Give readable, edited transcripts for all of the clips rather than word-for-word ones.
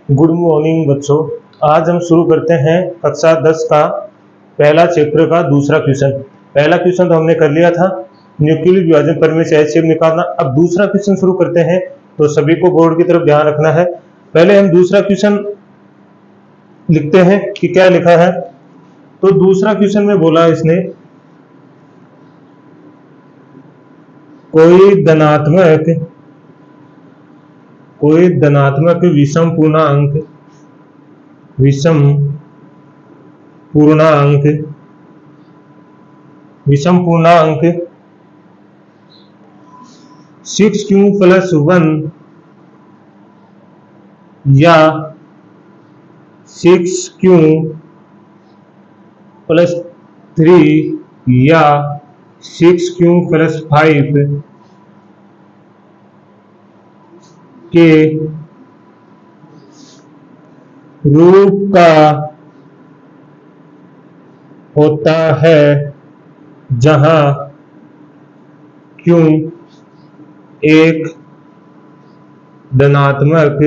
Good morning बच्चों। आज हम शुरू करते हैं कक्षा 10 का पहला चैप्टर का दूसरा क्वेश्चन। पहला क्वेश्चन तो हमने कर लिया था, न्यूक्लियर विभाजन परिमेय से HCF निकालना। अब दूसरा क्वेश्चन शुरू करते हैं, तो सभी को बोर्ड की तरफ ध्यान रखना है। पहले हम दूसरा क्वेश्चन लिखते हैं कि क्या लिखा है। तो दूसरा क्वेश्चन में बोला इसने, कोई धनात्मक विषम पूर्णांक 6q + 1 या 6q + 3 या 6q + 5 के रूप का होता है, जहां q एक धनात्मक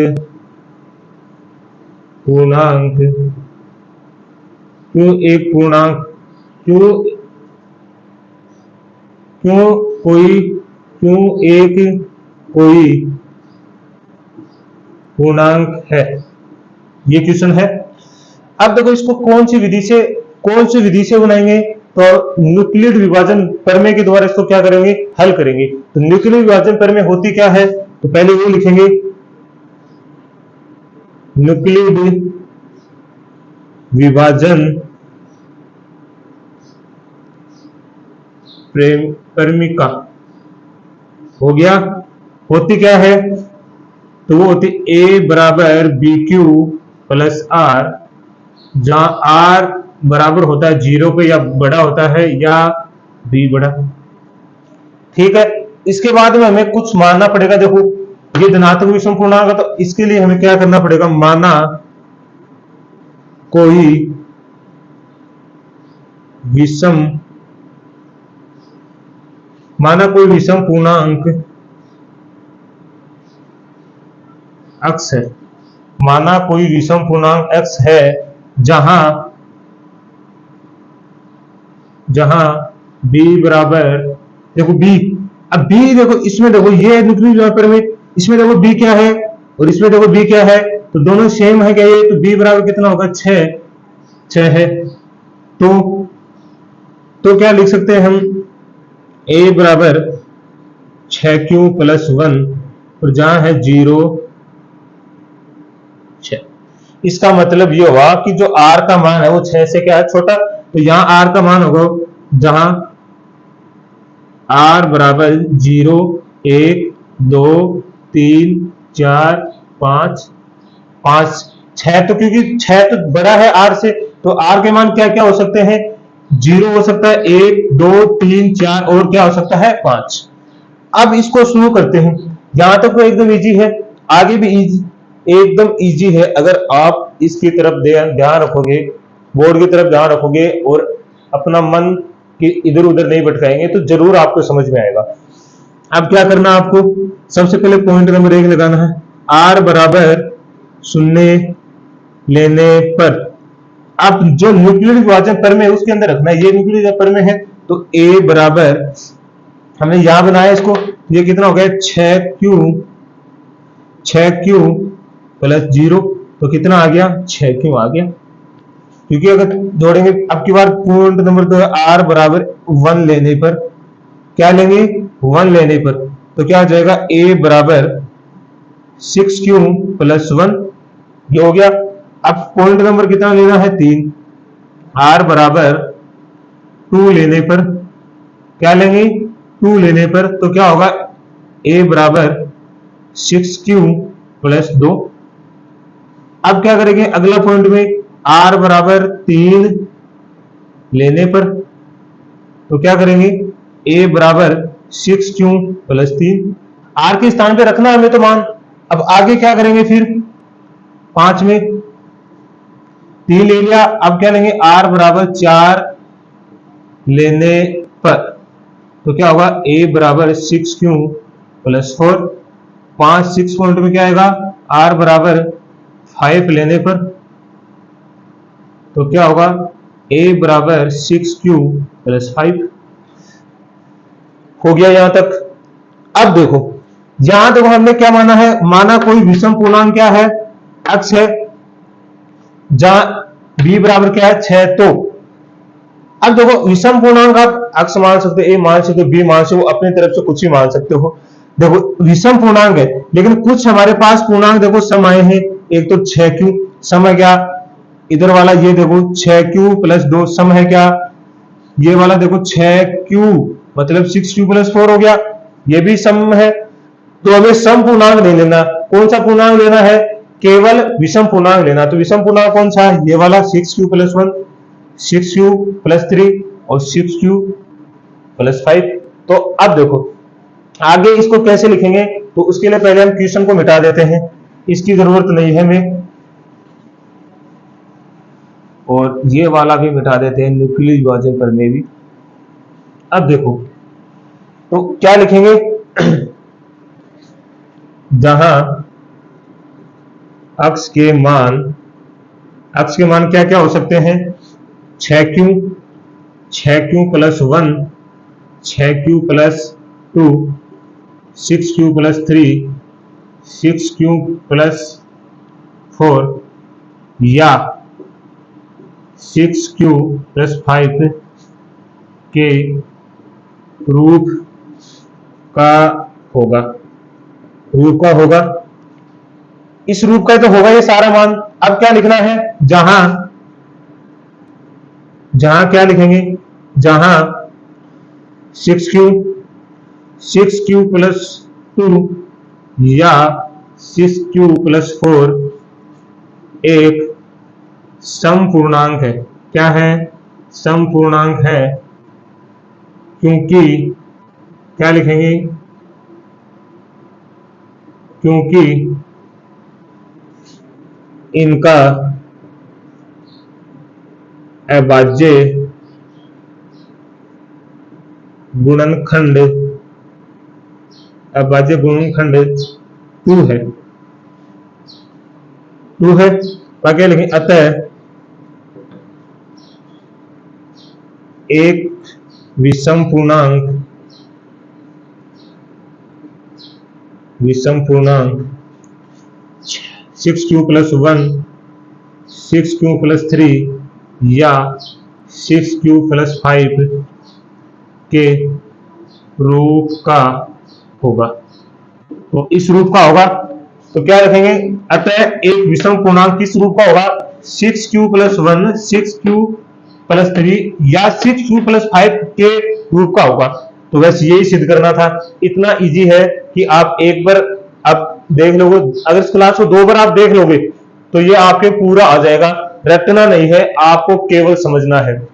पूर्णांक पूर्णांक है। ये क्वेश्चन है। अब देखो इसको कौन सी विधि से बनाएंगे, तो न्यूक्लियर विभाजन प्रमेय के द्वारा इसको क्या करेंगे, हल करेंगे। तो न्यूक्लियर विभाजन प्रमेय होती क्या है, तो पहले वो लिखेंगे, न्यूक्लियर विभाजन प्रमेय हो गया। होती क्या है, तो वो होती A बराबर BQ + R, जहां R बराबर होता है 0 पे या बड़ा होता है, या B बड़ा। ठीक है। इसके बाद में हमें कुछ मानना पड़ेगा। देखो ये धनात्मक विषम पूर्णांक है, तो इसके लिए हमें क्या करना पड़ेगा, माना कोई विषम पूर्णांक x है। माना कोई विषम पूर्णांक x है, जहां b बराबर, देखो b, अब b देखो इसमें, देखो ये न्यूक्लियर विभाजन प्रमेय, इसमें देखो b क्या है और इसमें देखो b क्या है, तो दोनों सेम है क्या ये, तो b बराबर कितना होगा, 6 है। तो क्या लिख सकते हैं हम, a बराबर 6q + 1 और जहां है 0 6। इसका मतलब ये हुआ कि जो r का मान है वो 6 से क्या है, छोटा। तो यहां r का मान होगा, जहां r बराबर 0 1 2 3 4 5 6। तो क्योंकि 6 तो बड़ा है r से, तो r के मान क्या क्या हो सकते हैं, 0 हो सकता है, 1 2 3 4 और क्या हो सकता है, 5। अब इसको शुरू करते हैं। यहां तक तो एकदम इजी है, आगे भी एकदम इजी है। अगर आप इसकी तरफ ध्यान रखोगे, बोर्ड की तरफ ध्यान रखोगे और अपना मन कि इधर उधर नहीं भटकाएंगे, तो जरूर आपको समझ में आएगा। अब क्या करना है आपको, सबसे पहले पॉइंट नंबर 1 लगाना है, r बराबर 0 लेने पर। अब जो न्यूक्लियर विभाजन प्रमेय उसके अंदर रखना है, ये न्यूक्लियर विभाजन प्रमेय है, तो a बराबर, हमने यहां बनाया इसको, ये कितना हो गया, 6q + 0, तो कितना आ गया, 6q आ गया। क्योंकि अगर जोड़ेंगे, अब की बार पॉइंट नंबर 2 है, r बराबर 1 लेने पर, क्या लेंगे, 1 लेने पर, तो क्या हो जाएगा, a बराबर 6q + 1, ये हो गया। अब पॉइंट नंबर कितना लेना है, 3, r बराबर 2 लेने पर, क्या लेंगे, 2 लेने पर, तो क्या होगा, a बराबर 6q + 2। अब क्या करेंगे, अगला पॉइंट में r बराबर 3 लेने पर, तो क्या करेंगे, a बराबर 6q + 3, r के स्थान पे रखना हमें तो मान। अब आगे क्या करेंगे, फिर 5 में 3 ले लिया, अब क्या लेंगे, r बराबर 4 लेने पर, तो क्या होगा, a बराबर 6q + 4, 5 6 पॉइंट में क्या आएगा, r बराबर 5 लेने पर तो क्या होगा, a बराबर 6q प्लस 5 हो गया यहां तक। अब देखो, यहां देखो हमने क्या माना है, माना कोई विषम पूर्णांक क्या है, x है, जहां b बराबर क्या है 6। तो अब देखो विषम पूर्णांक आप x मान सकते हो, a मान सकते हो, b मान सकते हो, अपनी तरफ से कुछ भी मान सकते हो। देखो विषम पूर्णांक है, लेकिन कुछ हमारे पास पूर्णांक देखो सम आए हैं। एक तो 6q सम है क्या, इधर वाला ये देखो 6q प्लस 2 सम है क्या, ये वाला देखो 6q मतलब 6q प्लस 4 हो गया, ये भी सम है। तो हमें सम पूर्णांक नहीं लेना, कौन सा पूर्णांक लेना है, केवल विषम पूर्णांक लेना। तो विषम पूर्णांक कौन सा है, ये वाला 6q प्लस 1, 6q प्लस 3 और 6q प्लस 5। तो अब देखो आगे इसको कैसे लिखेंगे, तो उसके लिए पहले हम क्वेश्चन को मिटा देते हैं, इसकी जरूरत नहीं है हमें, और ये वाला भी मिटा देते हैं न्यूक्लियर विभाजन पर में भी। अब देखो तो क्या लिखेंगे, जहां x के मान क्या क्या हो सकते हैं, 6q, 6q plus 1, 6q plus 2, 6q plus 3, 6q plus 4 या 6q प्लस 5 के रूप का होगा, रूप का होगा, इस रूप का तो होगा ये सारा मान। अब क्या लिखना है, जहां क्या लिखेंगे, जहां 6q प्लस 2 या 6q प्लस 4 एक सम पूर्णांक है। क्या है, सम पूर्णांक है, क्योंकि क्या लिखेंगे, क्योंकि इनका अभाज्य गुणनखंड 2 है, बाकी लिखें, अतः एक विषम पूर्णांक 6q प्लस 1, 6q प्लस 3 या 6q प्लस 5 के रूप का होगा। तो इस रूप का होगा, तो क्या रखेंगे, अतः एक विषम पूर्णांक किस रूप का होगा, 6q प्लस 1, 6q प्लस 3 या 6q प्लस 5 के रूप का होगा। तो बस यही सिद्ध करना था, इतना इजी है कि आप एक बार आप देख लोगे, अगर इस क्लास को 2 बार आप देख लोगे तो ये आपके पूरा आ जाएगा, रटना नहीं है, आपको केवल समझना है।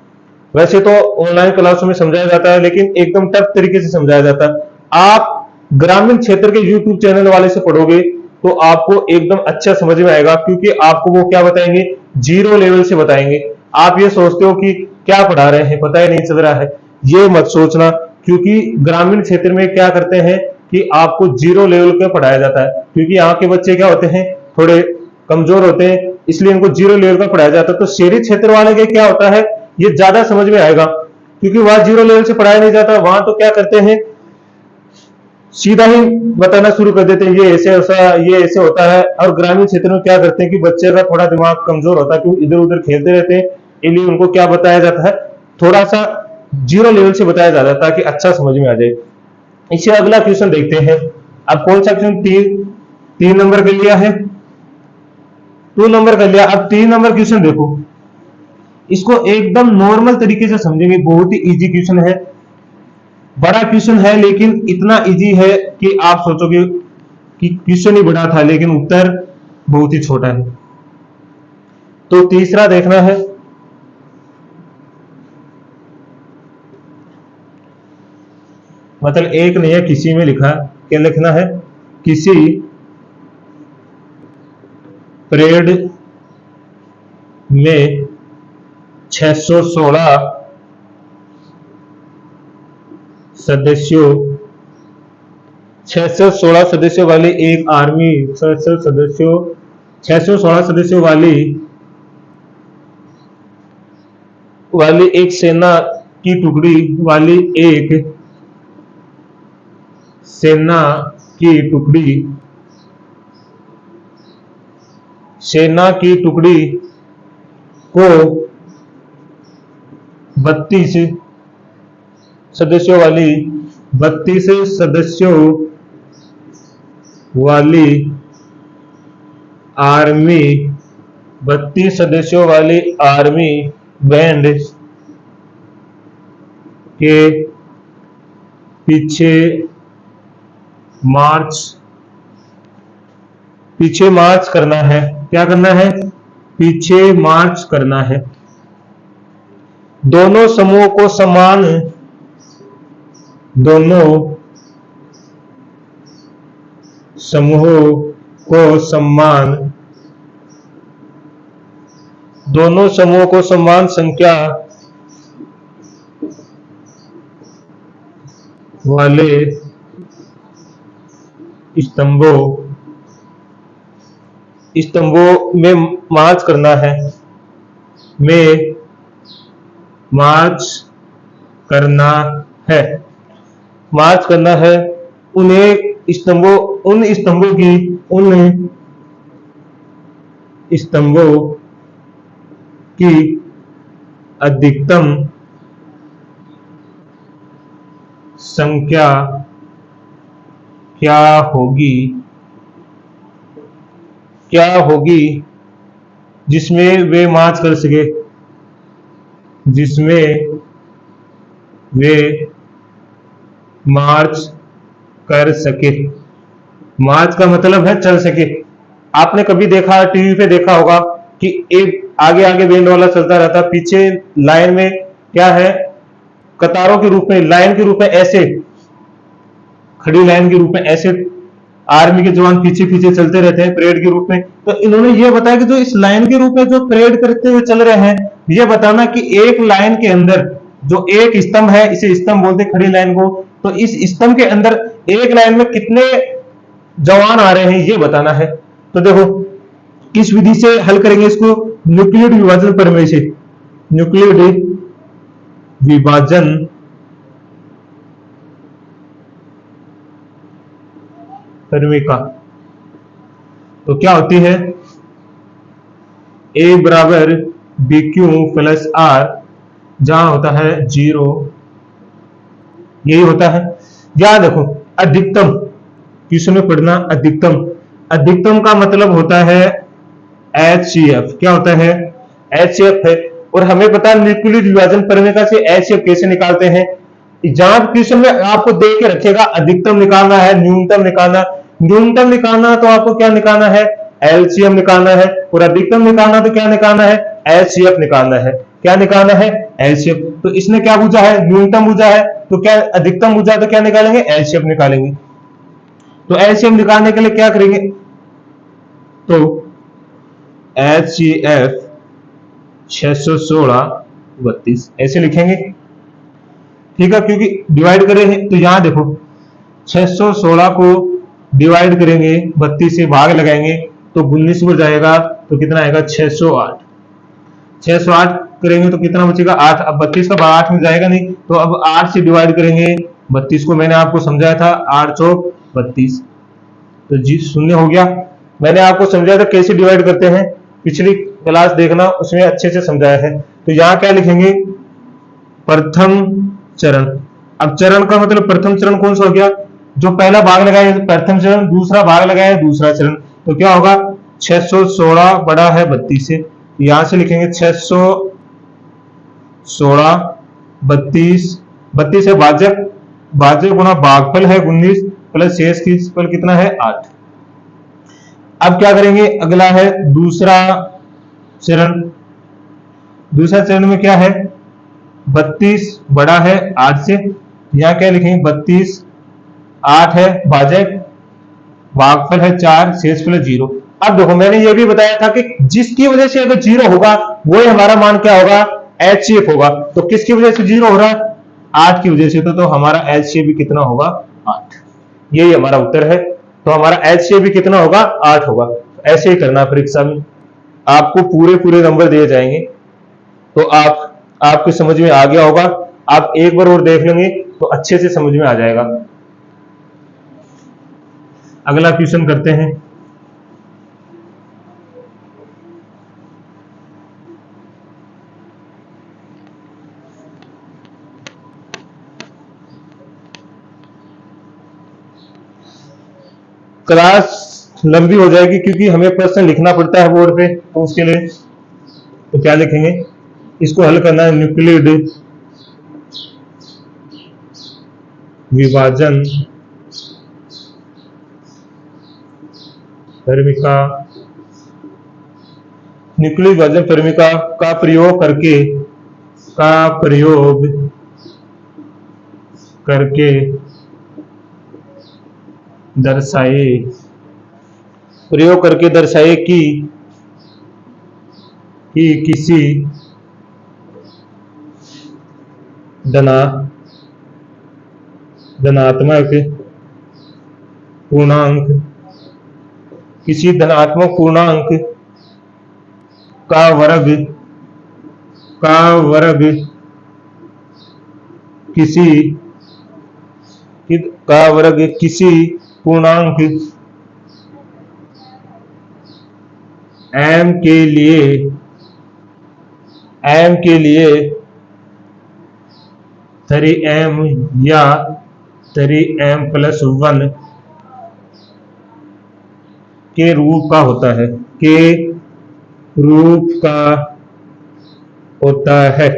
वैसे तो ऑनलाइन क्लासों में समझाया जाता है, लेकिन एकदम टफ तरीके से समझाया जाता है। आप ग्रामीण क्षेत्र के YouTube चैनल वाले से पढ़ोगे तो आपको एकदम अच्छा समझ में आएगा, क्योंकि आपको वो क्या बताएंगे, 0 लेवल से बताएंगे। आप ये सोचते हो कि क्या पढ़ा रहे हैं, पता ही नहीं चल रहा है, ये मत सोचना, क्योंकि ग्रामीण क्षेत्र में क्या करते हैं कि आपको 0 लेवल का पढ़ाया जाता है, क्योंकि यहाँ के बच्चे क्या होते हैं, थोड़े कमजोर होते हैं, इसलिए इनको 0 लेवल का पढ़ाया जाता है। तो शहरी क्षेत्र वाले के क्या होता है, ये ज्यादा समझ में आएगा, क्योंकि वहां 0 लेवल से पढ़ाया नहीं जाता। वहां तो क्या करते हैं, सीधा ही बताना शुरू कर देते हैं, ये ऐसे होता है। और ग्रामीण क्षेत्र में क्या करते हैं कि बच्चे का थोड़ा दिमाग कमजोर होता है, क्योंकि इधर उधर खेलते रहते हैं, इसलिए उनको क्या बताया जाता है, थोड़ा सा 0 लेवल से बताया जाता है, ताकि अच्छा समझ में आ जाए। इससे अगला क्वेश्चन देखते हैं। अब कौन सा क्वेश्चन, 3 नंबर का लिया है, 2 नंबर का लिया। अब 3 नंबर क्वेश्चन देखो, इसको एकदम नॉर्मल तरीके से समझेंगे, बहुत ही इजी क्वेश्चन है, बड़ा क्वेश्चन है, लेकिन इतना इजी है कि आप सोचोगे कि क्वेश्चन ही बड़ा था, लेकिन उत्तर बहुत ही छोटा है। तो तीसरा देखना है, मतलब एक नहीं है, किसी में लिखा, क्या लिखना है, किसी परेड में 616 सदस्यों वाली एक आर्मी, 616 सदस्यों 616 सदस्यों वाली एक सेना की टुकड़ी वाली एक सेना की टुकड़ी को 32 सदस्यों वाली आर्मी बैंड के पीछे मार्च करना है। क्या करना है? पीछे मार्च करना है। दोनों समूहों को समान संख्या वाले स्तंभों में मार्च करना है। मार्च करना है उन स्तंभों की अधिकतम संख्या क्या होगी जिसमें वे मार्च कर सके। मार्च का मतलब है चल सके। आपने कभी देखा, टीवी पे देखा होगा कि एक आगे आगे बैंड वाला चलता रहता, पीछे लाइन में क्या है, कतारों के रूप में, लाइन के रूप में, ऐसे खड़ी लाइन के रूप में ऐसे आर्मी के जवान पीछे पीछे चलते रहते हैं परेड के रूप में। तो इन्होंने ये बताया कि जो इस लाइन के रूप में जो परेड करते हुए चल रहे हैं, ये बताना कि एक लाइन के अंदर जो एक स्तंभ है, इसे स्तंभ बोलते हैं खड़ी लाइन को, तो इस स्तंभ के अंदर एक लाइन में कितने जवान आ रहे हैं ये बताना है। तो देखो किस विधि से हल करेंगे इसको? न्यूक्लियोइड विभाजन प्रमेय से। न्यूक्लियोइड विभाजन प्रमेय का तो क्या होती है? A बराबर BQ प्लस R, जहां होता है 0, यही होता है। या देखो अधिकतम, क्वेश्चन में पढ़ना अधिकतम का मतलब होता है HCF। क्या होता है? HCF है। और हमें पता है न्यूक्लियोइड विभाजन प्रमेय का से HCF कैसे निकालते हैं। जहां क्वेश्चन में आपको दे के रखेगा अधिकतम निकालना है, न्यूनतम निकालना तो आपको क्या निकालना है? LCM निकालना है। और अधिकतम निकालना तो क्या निकालना है? HCF निकालना है। क्या निकालना है? LCF। तो इसने क्या पूछा है? न्यूनतम पूछा है, तो क्या अधिकतम पूछा तो क्या निकालेंगे? LCF निकालेंगे। तो LCM निकालने के लिए क्या करेंगे? तो HCF 616/32 ऐसे लिखेंगे, ठीक है, क्योंकि डिवाइड कर रहे हैं। तो यहां देखो 616 को डिवाइड करेंगे 32 से, भाग लगाएंगे तो 19 हो जाएगा, तो कितना आएगा? 608 करेंगे तो कितना बचेगा? 8। अब 32 का 8 में जाएगा नहीं, तो अब 8 से डिवाइड करेंगे 32 को। मैंने आपको समझाया था 8 चौक 32, तो जी 0 हो गया। मैंने आपको समझाया था कैसे डिवाइड करते हैं, पिछली क्लास देखना, उसमें अच्छे से समझाया है। तो यहाँ क्या लिखेंगे? प्रथम चरण। अब चरण का मतलब प्रथम चरण कौन सा हो गया? जो पहला भाग लगाया प्रथम चरण, दूसरा भाग लगाया दूसरा चरण। तो क्या होगा? 616 बड़ा है 32 से, यहां से लिखेंगे 616 32 है भाजक गुना भागफल है 19 प्लस शेष की फल कितना है? 8। अब क्या करेंगे? अगला है दूसरा चरण में क्या है? 32 बड़ा है 8 से, यहां क्या लिखेंगे? 32 8 है भाजक, भागफल है 4, शेषफल 0। अब देखो मैंने ये भी बताया था कि जिसकी वजह से अगर 0 होगा वो हमारा मान क्या होगा? HCF होगा। तो किसकी वजह से 0 हो रहा है? 8 की वजह से। तो हमारा HCF भी कितना होगा? 8। यही हमारा उत्तर है। तो हमारा HCF भी कितना होगा? 8 होगा। ऐसे ही करना परीक्षा में, आपको पूरे पूरे नंबर दिए जाएंगे। तो आपके समझ में आ गया होगा, आप एक बार और देख लेंगे तो अच्छे से समझ में आ जाएगा। अगला क्वेश्चन करते हैं। क्लास लंबी हो जाएगी क्योंकि हमें प्रश्न लिखना पड़ता है बोर्ड पे, तो उसके लिए तो क्या लिखेंगे, इसको हल करना है। न्यूक्लिड विभाजन फॉर्मिका, न्यूक्लिड विभाजन फॉर्मिका का प्रयोग करके दर्शाए कि किसी धनात्मक पूर्णांक का वर्ग किसी पूर्णांक m के लिए 3m या 3m+1 के रूप का होता है।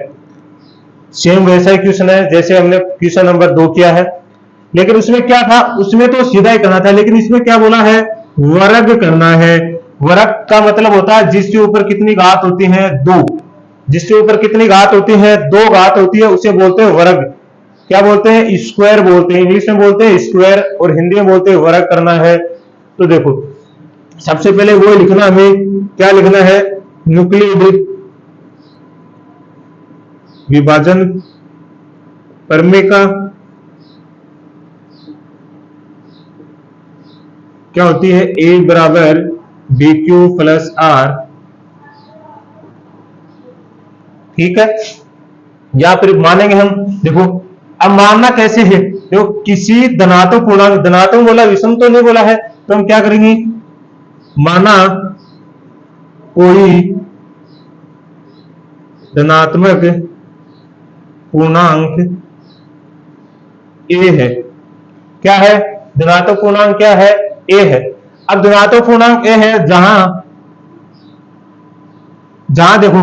सेम वैसा ही क्वेश्चन है जैसे हमने क्वेश्चन नंबर 2 किया है, लेकिन उसमें क्या था, उसमें तो सीधा ही करना था, लेकिन इसमें क्या बोला है, वर्ग करना है। वर्ग का मतलब होता है जिसके ऊपर कितनी घात होती है, 2। जिसके ऊपर कितनी घात होती है, 2 घात होती है, उसे बोलते हैं वर्ग। क्या बोलते हैं, स्क्वायर बोलते हैं, इंग्लिश में बोलते हैं स्क्वायर और हिंदी में बोलते हैं वर्ग करना है। तो देखो सबसे पहले वो लिखना, हमें क्या लिखना है, न्यूक्लिड विभाजन फॉर्मिका क्या होती है, A बराबर BQ प्लस R। ठीक है, या फिर मानेंगे हम, देखो अब मानना कैसे है, देखो किसी धनात्मक पूर्णांक, धनात्मक बोला, विषम तो नहीं बोला है, तो हम क्या करेंगे, माना कोई धनात्मक पूर्णांक A है। क्या है, धनात्मक पूर्णांक क्या है, A है। अब धनात्मक पूर्णांक A है जहां देखो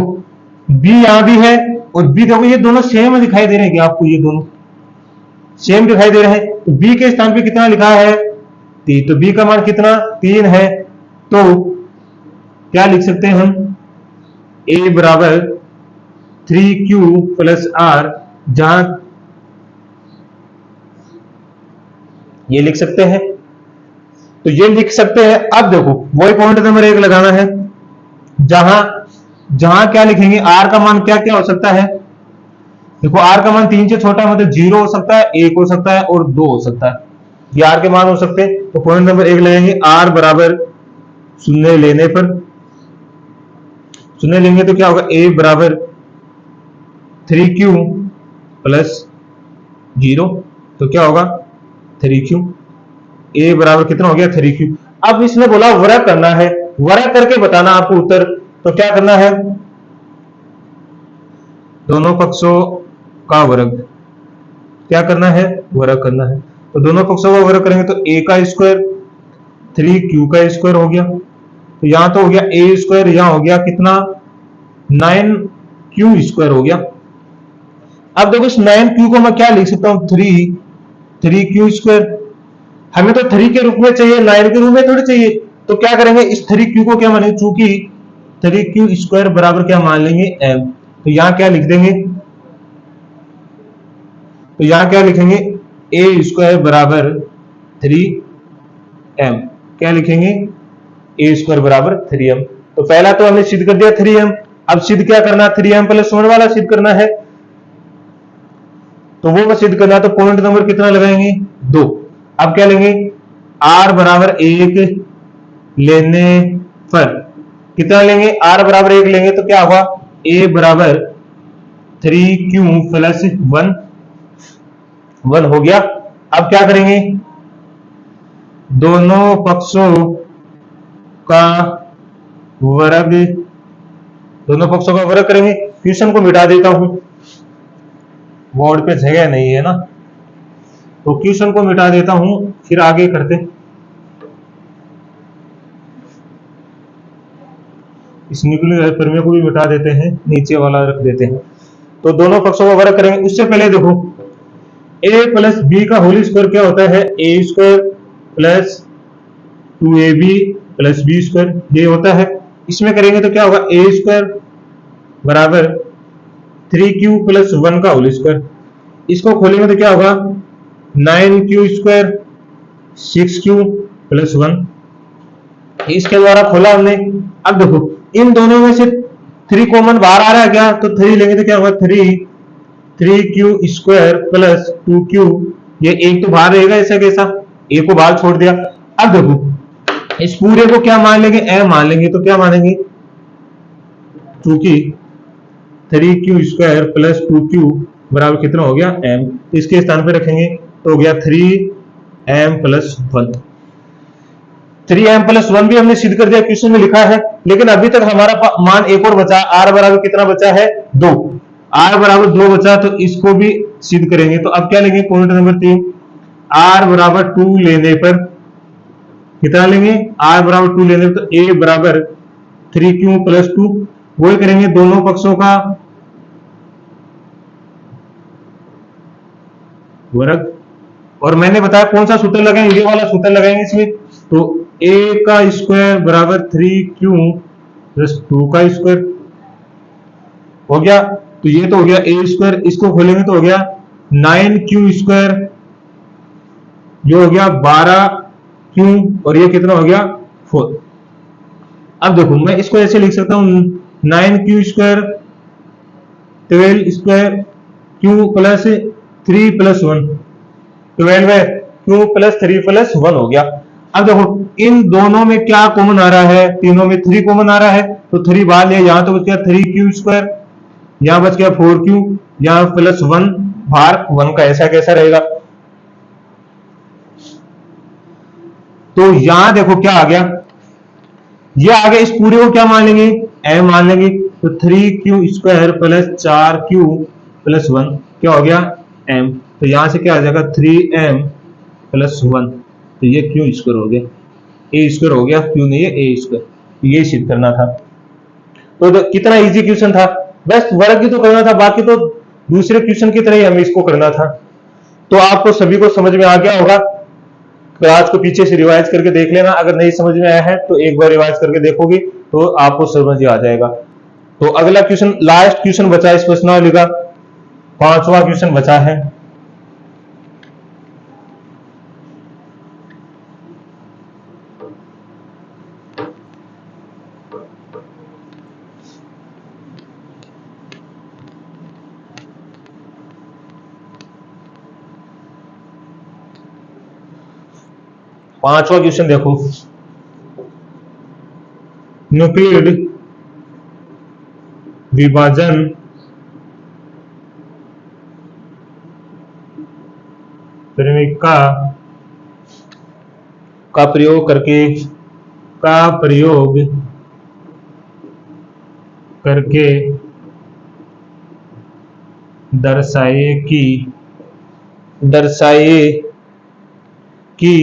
B यहां भी है और B देखो, ये दोनों सेम दिखाई दे रहे हैं क्या आपको, ये दोनों सेम दिखाई दे रहे हैं। तो B के स्थान पे कितना लिखा है, 3, तो B का मान कितना, 3 है। तो क्या लिख सकते हैं हम, A बराबर 3Q प्लस R, जहां ये लिख सकते हैं, तो ये लिख सकते हैं। अब देखो वही पॉइंट नंबर 1 लगाना है, जहां क्या लिखेंगे, R का मान क्या क्या हो सकता है, देखो R का मान 3 से छोटा, मतलब 0 हो सकता है, 1 हो सकता है और 2 हो सकता है, ये R के मान हो सकते हैं। तो पॉइंट नंबर 1 लगेंगे, R बराबर 0 लेने पर, 0 लेंगे तो क्या होगा, A बराबर 3Q प्लस 0, तो क्या होगा 3Q, A बराबर कितना हो गया, 3Q। अब इसने बोला वर्ग करना है, वर्ग करके बताना आपको उत्तर। तो क्या करना है, दोनों पक्षों का वर्ग, क्या करना है, वर्ग करना है। तो दोनों पक्षों का वर्ग करेंगे तो A का स्क्वायर 3Q का स्क्वायर हो गया, तो यहां तो हो गया A स्क्वायर, यहां हो गया कितना 9Q स्क्वायर हो गया। अब देखो इस 9Q को मैं क्या लिख सकता हूं, 3Q स्क्वायर। हमें तो 3 के रूप में चाहिए, 9 के रूप में थोड़ी चाहिए। तो क्या करेंगे, इस 3Q को क्या मानेंगे, चूंकि 3Q स्क्वायर बराबर क्या मान लेंगे, m। तो यहां क्या लिख देंगे, तो यहां क्या लिखेंगे, A स्क्वायर बराबर 3m। क्या लिखेंगे, A स्क्वायर बराबर 3m। तो पहला तो हमने सिद्ध कर दिया 3m, अब सिद्ध क्या करना, 3m प्लस 1 वाला सिद्ध करना है। तो वो सिद्ध करना, तो पॉइंट नंबर कितना लगाएंगे, 2। अब क्या लेंगे, R बराबर 1 लेने पर कितना लेंगे, r बराबर 1 लेंगे तो क्या होगा, a बराबर 3q प्लस 1 हो गया। अब क्या करेंगे, दोनों पक्षों का वर्ग, दोनों पक्षों का वर्ग करेंगे। क्वेश्चन को मिटा देता हूं, बोर्ड पे जगह नहीं है ना, तो क्वेश्चन को मिटा देता हूं, फिर आगे करते। इस निकले परिमेय को भी मिटा देते हैं, नीचे वाला रख देते हैं। तो दोनों पक्षों का वर्ग करेंगे। उससे पहले देखो a प्लस बी का होल स्क्वायर क्या होता है, a square plus 2ab plus b square, ये होता है। इसमें करेंगे तो क्या होगा, ए स्क्वायर बराबर 3q प्लस 1 का होल स्क्वायर। इसको खोलेंगे तो क्या होगा, 9q स्क्वायर 6q प्लस 1, इसके द्वारा खोला हमने। अब देखो इन दोनों में से 3 कॉमन बाहर आ रहा है क्या, तो 3 लेंगे तो क्या होगा, 3q स्क्वायर प्लस 2q, ये एक तो बाहर रहेगा ऐसा कैसा, ए को बाहर छोड़ दिया। अब देखो इस पूरे को क्या मान लेंगे, m मान लेंगे, तो क्या मानेंगे, चूंकि 3q स्क्वायर प्लस 2q बराबर कितना हो गया, m, इसके स्थान पे रखेंगे तो हो गया 3m प्लस 1। 3m प्लस 1 भी हमने सिद्ध कर दिया, क्वेश्चन में लिखा है। लेकिन अभी तक हमारा मान एक और बचा, r बराबर कितना बचा है, 2, r बराबर 2 बचा, तो इसको भी सिद्ध करेंगे। तो अब क्या लेंगे, पॉइंट नंबर 3, r बराबर 2 लेने पर कितना लेंगे, r बराबर 2 लेने पर तो a बराबर 3q प्लस 2, वही करेंगे, दोनों पक्षों का वर्ग। और मैंने बताया कौन सा सूत्र लगाएंगे, ये वाला सूत्र लगाएंगे इसमें। तो a का स्क्वायर बराबर 3q प्लस 2 का स्क्वायर हो गया, तो ये तो हो गया a स्क्वायर, इसको खोलेंगे तो हो गया 9q स्क्वायर, जो हो गया 12q, और ये कितना हो गया 4। अब देखो मैं इसको ऐसे लिख सकता हूं, 9q square 12 square q plus 3 plus 1, 12 है, q प्लस 3 प्लस 1 हो गया। अब देखो इन दोनों में क्या कॉमन आ रहा है, तीनों में 3 कॉमन आ रहा है, तो 3 बाहर लिया, यहां तो बच गया 3q स्क्वायर, यहां बच गया 4q, यहां प्लस 1 बाहर 1 का ऐसा कैसा रहेगा। तो यहां देखो क्या आ गया, ये आ गया, इस पूरे को क्या मान लेंगे, m मान लेंगे, तो 3q square plus 4q plus 1 क्या हो गया m, तो यहां से क्या आ जाएगा 3m प्लस 1, तो ये q स्क्वायर हो गया, a स्क्वायर हो गया, q नहीं है a स्क्वायर, ये सिद्ध करना था। तो कितना इजी क्वेश्चन था, बस वर्ग ही तो करना था, बाकी तो दूसरे क्वेश्चन की तरह ही हमें इसको करना था। तो आपको सभी को समझ में आ गया होगा। क्लास को पीछे से रिवाइज करके देख लेना, अगर नहीं समझ में आया है तो एक बार रिवाइज करके देखोगे तो आपको समझ आ जाएगा। तो अगला क्वेश्चन, लास्ट क्वेश्चन बचा है इस प्रश्नावली का, 5वां क्वेश्चन बचा है। पांचवा क्वेश्चन देखो, न्यूक्लियड विभाजन परिमेयिका का प्रयोग करके दर्शाए कि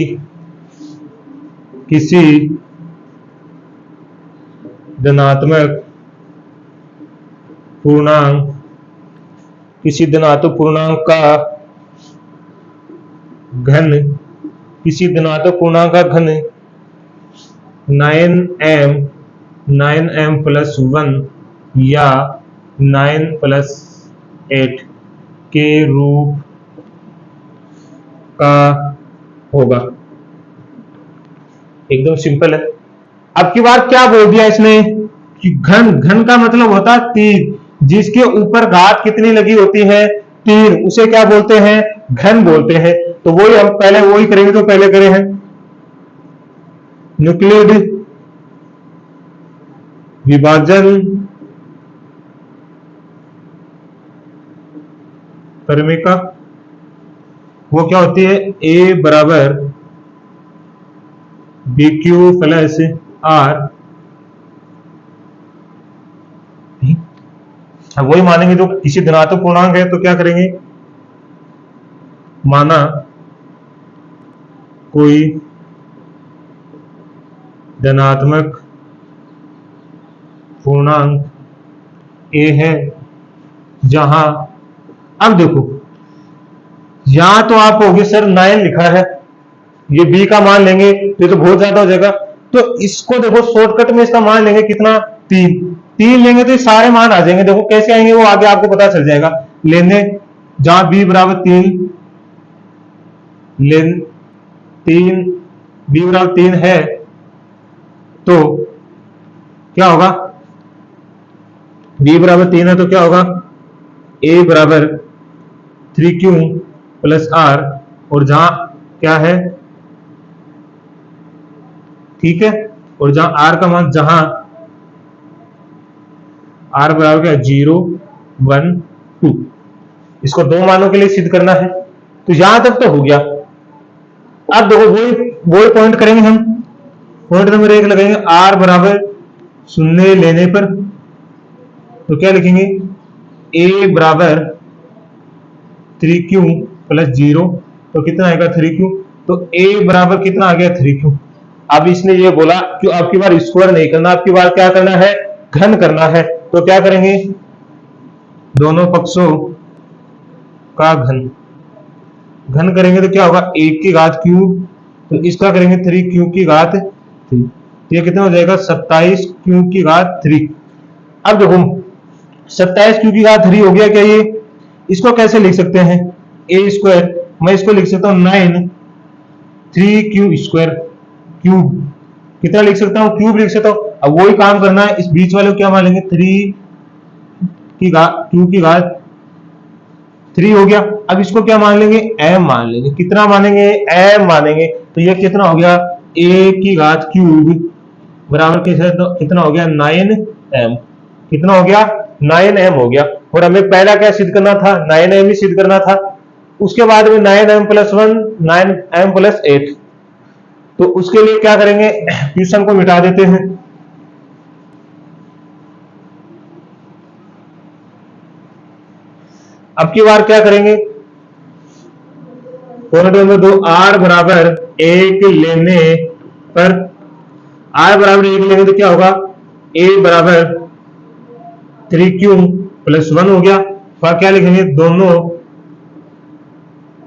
किसी धनात्मक पूर्णांक का घन 9m प्लस 1 या 9 प्लस 8 के रूप का होगा। एकदम सिंपल है। अब की बार क्या बोल दिया इसने कि घन का मतलब होता है तीर, जिसके ऊपर घात कितनी लगी होती है, तीर, उसे क्या बोलते हैं, घन बोलते हैं। तो वही हम पहले वही करेंगे, तो पहले करे हैं न्यूक्लियड विभाजन क्रमिका वो क्या होती है, ए बराबर बी क्यू प्लस आर। अब वही मानेंगे जो किसी धनात्मक पूर्णांक है, तो क्या करेंगे, माना कोई धनात्मक पूर्णांक ए है जहां, अब देखो यहां तो आप होगे सर 9 लिखा है, ये बी का मान लेंगे तो ये तो बहुत ज्यादा हो जाएगा, तो इसको देखो शॉर्टकट में इसका मान लेंगे कितना, 3 लेंगे तो ये सारे मान आ जाएंगे। देखो कैसे आएंगे वो आगे आपको पता चल जाएगा। लेने जहां बी बराबर 3, लेन 3, बी बराबर 3 है तो क्या होगा, बी बराबर 3 है तो क्या होगा, ए बराबर 3q प्लस आर, और जहां क्या है, ठीक है, और जहां आर का मान, जहां आर बराबर क्या, 0 1 2, इसको 2 मानों के लिए सिद्ध करना है। तो यहां तक तो हो गया। अब देखो वही पॉइंट करेंगे हम, पॉइंट नंबर 1 लगाएंगे, आर बराबर 0 लेने पर तो क्या लिखेंगे, ए बराबर 3q प्लस 0, तो कितना आएगा 3q, तो a बराबर कितना आ गया 3q। अब इसने ये बोला कि आपकी बार स्क्वायर नहीं करना, आपकी बार क्या करना है, घन करना है। तो क्या करेंगे, दोनों पक्षों का घन करेंगे तो क्या होगा, 1 की घात क्यूब, तो इसका करेंगे 3q की घात 3, ये कितना हो जाएगा 27q की घात 3। अब देखो 27q की घात 3 हो गया क्या, ये इसको कैसे लिख सकते हैं, ए स्क्वायर, मैं इसको लिख सकता हूं 9 3q स्क्वायर, क्यूब कितना लिख सकता हूं, क्यूब लिख सकता हूं। अब वही काम करना है, इस बीच वाले को क्या मान लेंगे, 3 की घात q की घात 3 हो गया। अब इसको क्या मान लेंगे, m मान लेंगे, कितना मानेंगे, m मानेंगे, तो ये कितना हो गया, a की घात क्यूब बराबर कितना हो गया 9m, कितना हो गया 9m हो गया। और हमें पहला क्या सिद्ध करना था, 9m ही सिद्ध करना था। उसके बाद में 9m प्लस 1 9m प्लस 8, तो उसके लिए क्या करेंगे, क्वेश्चन को मिटा देते हैं। अब की बार क्या करेंगे, पॉइंट नंबर 2, आर बराबर 1 लेने पर, आर बराबर 1 लेंगे तो क्या होगा, a बराबर 3q प्लस 1 हो गया। और क्या लिखेंगे, दोनों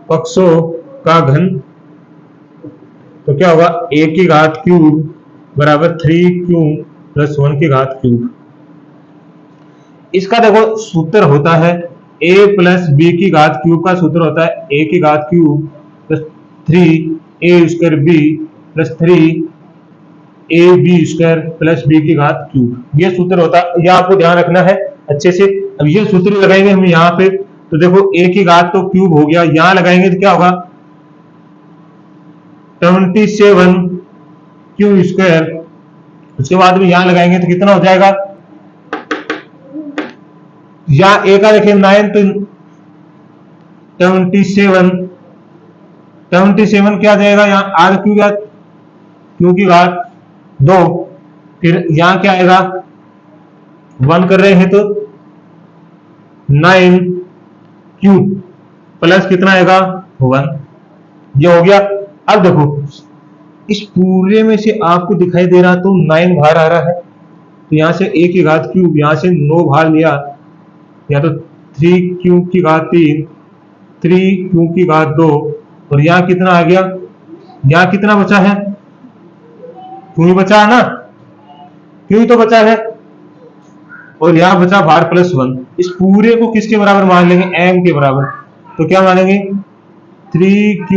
पक्षों का घन, तो क्या होगा, a की घात क्यूब बराबर 3q प्लस 1 की घात क्यूब। इसका देखो सूत्र होता है a प्लस बी की घात क्यूब का सूत्र होता है a की घात cube plus 3a square b plus 3ab square plus b की घात क्यूब। ये सूत्र होता है, ये आपको ध्यान रखना है अच्छे से। अब ये सूत्र लगाएंगे हम यहाँ पे, तो देखो a की घात तो क्यूब हो गया, यहां लगाएंगे तो क्या होगा 27q स्क्वायर, उसके बाद में यहां लगाएंगे तो कितना हो जाएगा, या a का देखिए 9 तो 77 क्या जाएगा, यहाँ आर क्यू की घात 2, फिर यहां क्या आएगा 1 कर रहे हैं तो 9q प्लस कितना आएगा 1, ये हो गया। अब देखो इस पूरे में से आपको दिखाई दे रहा तो 9 बाहर आ रहा है, तो यहां से a की घात क्यूब, यहां से 9 बाहर लिया, या तो 3q की घात 3, 3q की घात 2, और यहां कितना आ गया, यहां कितना बचा है, क्यों ही बचा है ना, क्यों ही तो बचा है, और यहां बचा बाहर प्लस 1। इस पूरे को किसके बराबर मान लेंगे, m के बराबर, तो क्या मानेंगे 3q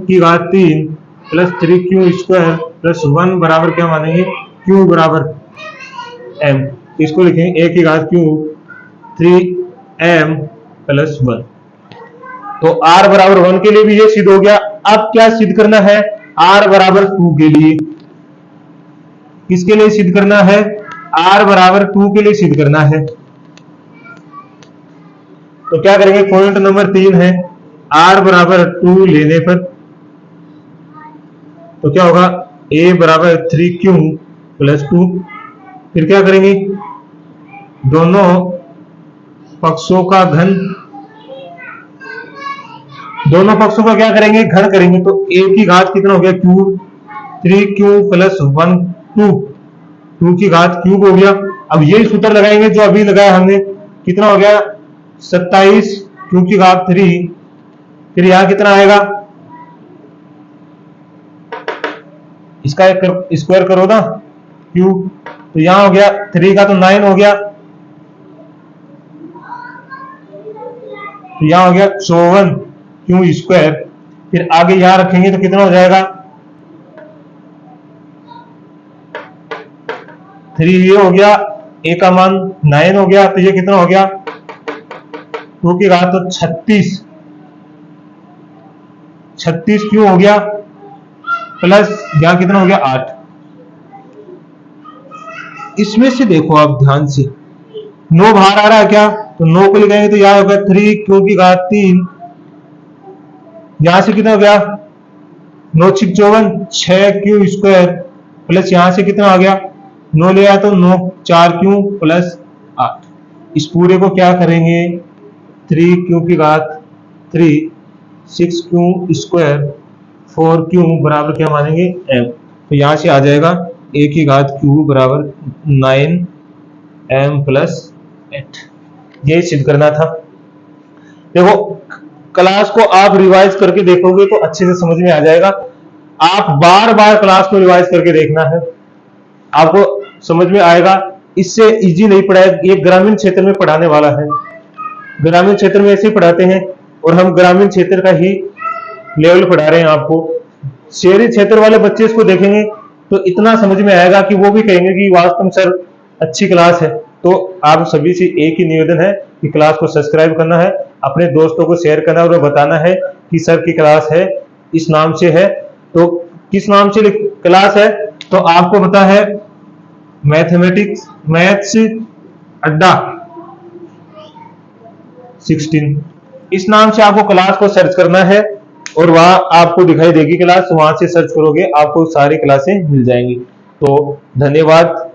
की घात 3 प्लस 3q स्क्वायर प्लस 1 बराबर क्या मानेंगे, q बराबर m। इसको लिखेंगे a की घात क्यूब 3m प्लस 1। तो r बराबर 1 के लिए भी ये सिद्ध हो गया। अब क्या सिद्ध करना है, r बराबर 2 के लिए, किसके लिए सिद्ध करना है, r बराबर 2 के लिए सिद्ध करना है। तो क्या करेंगे, पॉइंट नंबर 3 है r बराबर 2 लेने पर तो क्या होगा, a बराबर 3q प्लस 2। फिर क्या करेंगे, दोनों पक्षों का घन, दोनों पक्षों का क्या करेंगे, घन करेंगे। तो a की घात कितना हो गया, क्यूब, 3q प्लस 1 2 की घात क्यूब हो गया। अब यही सूत्र लगाएंगे जो अभी लगाया हमने, कितना हो गया 27 q की घात 3। फिर यहां कितना आएगा, इसका स्क्वायर करो ना क्यूब, तो यहां हो गया 3 का तो 9 हो गया, तो यहां हो गया 54 क्यू स्क्वायर। फिर आगे यहां रखेंगे तो कितना हो जाएगा, 3 ये हो गया, a का मान 9 हो गया, तो ये कितना हो गया 2 की घात तो 36 क्यों हो गया, प्लस यहां कितना हो गया 8। इसमें से देखो आप ध्यान से, 9 बाहर आ रहा है क्या, तो 9 को लिखेंगे तो यहां होगा 3 क्यू की घात 3, यहां से कितना हो गया 9 6 54 6 क्यू स्क्वायर, प्लस यहां से कितना आ गया 9 ले आया तो 9 4 क्यू प्लस 8। इस पूरे को क्या करेंगे, 3 क्यू की घात 3 6 क्यू स्क्वायर 4 क्यू बराबर क्या मानेंगे m। तो यहां से आ जाएगा a की घात क्यू बराबर 9 m प्लस 8। यही सिद्ध करना था। देखो क्लास को आप रिवाइज करके देखोगे तो अच्छे से समझ में आ जाएगा। आप बार बार क्लास को रिवाइज करके देखना है, आपको समझ में आएगा। इससे इजी नहीं पढ़ाएगा, ये ग्रामीण क्षेत्र में पढ़ाने वाला है, ग्रामीण क्षेत्र में ऐसे ही पढ़ाते हैं और हम ग्रामीण क्षेत्र का ही लेवल पढ़ा रहे हैं आपको। शहरी क्षेत्र वाले बच्चे इसको देखेंगे तो इतना समझ में आएगा कि वो भी कहेंगे कि वास्तव में सर अच्छी क्लास है। तो आप सभी से एक ही निवेदन है कि क्लास को सब्सक्राइब करना है, अपने दोस्तों को शेयर करना और बताना है कि सर की क्लास है, इस नाम से है। तो किस नाम से क्लास है, तो आपको पता है मैथमेटिक्स मैथ्स अड्डा 16, इस नाम से आपको क्लास को सर्च करना है और वहां आपको दिखाई देगी क्लास, वहां से सर्च करोगे आपको सारी क्लासें मिल जाएंगी। तो धन्यवाद।